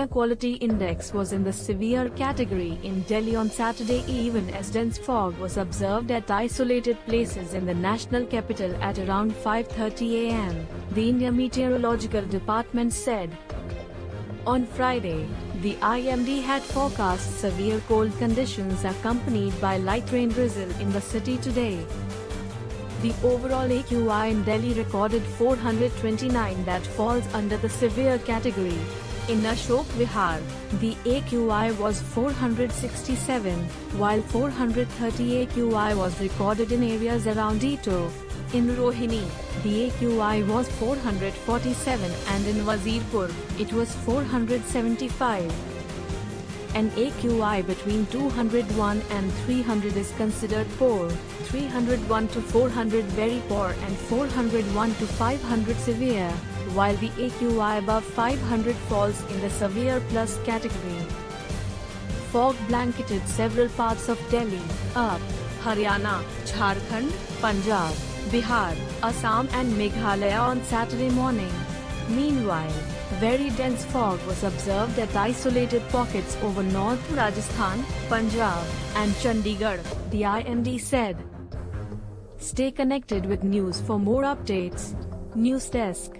air quality index was in the severe category in Delhi on Saturday even as dense fog was observed at isolated places in the national capital at around 5:30 am, the India Meteorological Department said. On Friday, the IMD had forecast severe cold conditions accompanied by light rain drizzle in the city today. The overall AQI in Delhi recorded 429, that falls under the severe category. In Ashok Vihar, the AQI was 467, while 430 AQI was recorded in areas around Ito. In Rohini, the AQI was 447 and in Wazirpur, it was 475. An AQI between 201 and 300 is considered poor, 301 to 400 very poor and 401 to 500 severe, while the AQI above 500 falls in the severe plus category. Fog blanketed several parts of Delhi, up, Haryana, Jharkhand, Punjab, Bihar, Assam and Meghalaya on Saturday morning. Meanwhile, very dense fog was observed at isolated pockets over North Rajasthan, Punjab, and Chandigarh, the IMD said. Stay connected with news for more updates. News Desk.